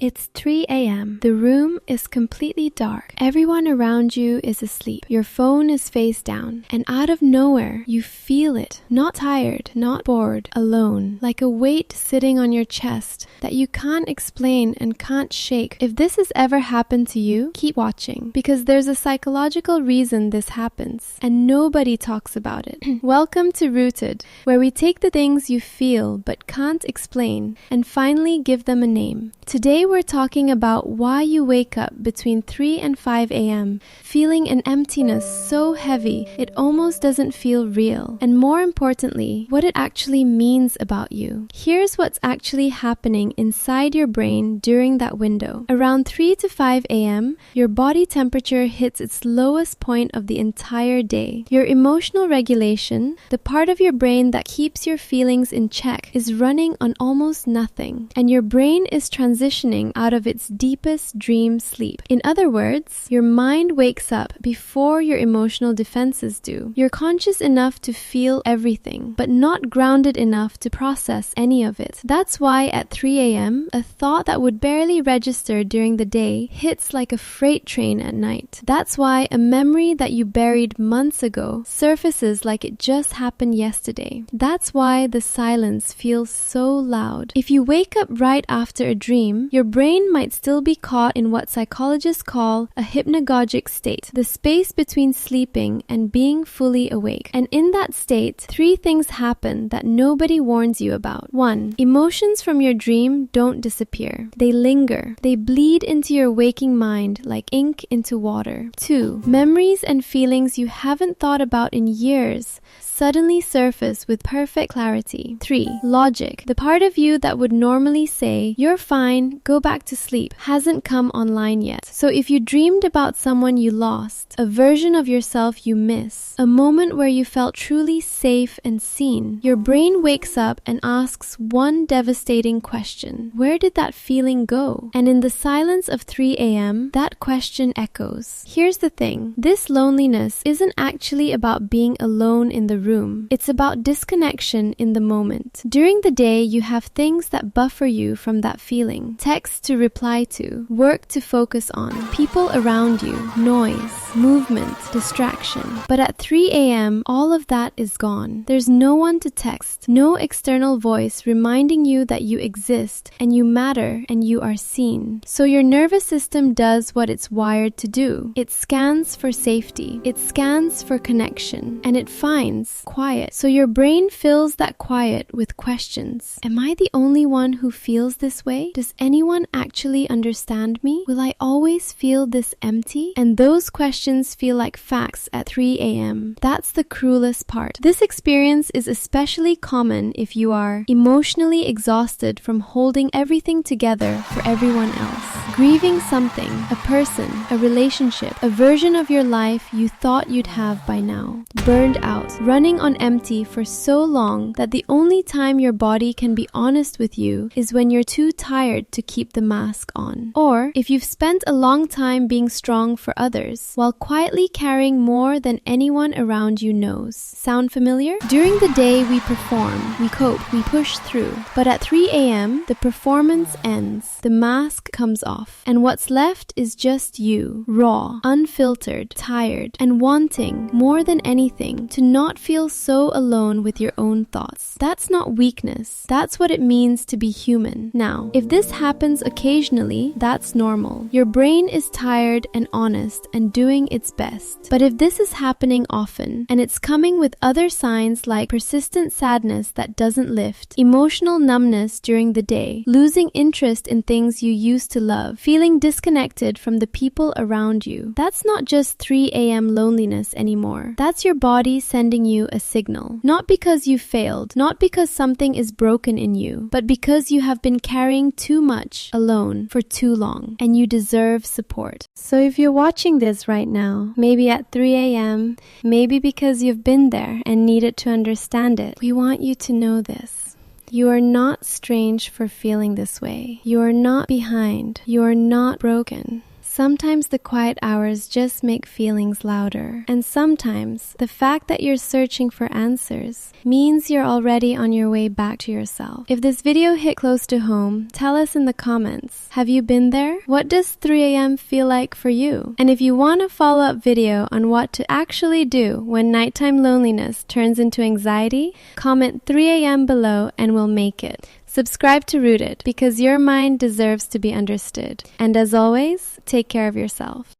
It's 3 a.m. The room is completely dark. Everyone around you is asleep. Your phone is face down. And out of nowhere, you feel it. Not tired, not bored, alone. Like a weight sitting on your chest that you can't explain and can't shake. If this has ever happened to you, keep watching. Because there's a psychological reason this happens. And nobody talks about it. Welcome to Rooted, where we take the things you feel but can't explain and finally give them a name. Today we're talking about why you wake up between 3 and 5 a.m. feeling an emptiness so heavy it almost doesn't feel real. And more importantly, what it actually means about you. Here's what's actually happening inside your brain during that window. Around 3 to 5 a.m., your body temperature hits its lowest point of the entire day. Your emotional regulation, the part of your brain that keeps your feelings in check, is running on almost nothing. And your brain is transitioning out of its deepest dream sleep. In other words, your mind wakes up before your emotional defenses do. You're conscious enough to feel everything, but not grounded enough to process any of it. That's why at 3 a.m., a thought that would barely register during the day hits like a freight train at night. That's why a memory that you buried months ago surfaces like it just happened yesterday. That's why the silence feels so loud. If you wake up right after a dream, your brain might still be caught in what psychologists call a hypnagogic state, the space between sleeping and being fully awake. And in that state, 3 things happen that nobody warns you about. 1. Emotions from your dream don't disappear. They linger. They bleed into your waking mind like ink into water. 2. Memories and feelings you haven't thought about in years suddenly surface with perfect clarity. 3. Logic. The part of you that would normally say, "You're fine, go back to sleep," hasn't come online yet. So if you dreamed about someone you lost, a version of yourself you miss, a moment where you felt truly safe and seen, your brain wakes up and asks one devastating question. Where did that feeling go? And in the silence of 3 a.m., that question echoes. Here's the thing. This loneliness isn't actually about being alone in the room. It's about disconnection in the moment. During the day, you have things that buffer you from that feeling. Texts to reply to, work to focus on, people around you, noise, movement, distraction. But at 3 a.m., all of that is gone. There's no one to text, no external voice reminding you that you exist and you matter and you are seen. So your nervous system does what it's wired to do. It scans for safety. It scans for connection. And it finds quiet. So your brain fills that quiet with questions. Am I the only one who feels this way? Does anyone actually understand me? Will I always feel this empty? And those questions feel like facts at 3 a.m. That's the cruelest part. This experience is especially common if you are emotionally exhausted from holding everything together for everyone else. Grieving something, a person, a relationship, a version of your life you thought you'd have by now. Burned out, running on empty for so long that the only time your body can be honest with you is when you're too tired to keep the mask on. Or if you've spent a long time being strong for others while quietly carrying more than anyone around you knows. Sound familiar? During the day we perform, we cope, we push through. But at 3 a.m., the performance ends. The mask comes off. And what's left is just you, raw, unfiltered, tired, and wanting more than anything to not feel so alone with your own thoughts. That's not weakness. That's what it means to be human. Now, if this happens occasionally, that's normal. Your brain is tired and honest and doing its best. But if this is happening often, and it's coming with other signs like persistent sadness that doesn't lift, emotional numbness during the day, losing interest in things you used to love, feeling disconnected from the people around you, that's not just 3 a.m. loneliness anymore. That's your body sending you a signal. Not because you failed, not because something is broken in you, but because you have been carrying too much alone for too long, and you deserve support. So if you're watching this right now, maybe at 3 a.m., maybe because you've been there and needed to understand it, we want you to know this. You are not strange for feeling this way. You are not behind. You are not broken. Sometimes the quiet hours just make feelings louder. And sometimes the fact that you're searching for answers means you're already on your way back to yourself. If this video hit close to home, tell us in the comments. Have you been there? What does 3 a.m. feel like for you? And if you want a follow-up video on what to actually do when nighttime loneliness turns into anxiety, comment 3 a.m. below and we'll make it. Subscribe to Rooted because your mind deserves to be understood. And as always, take care of yourself.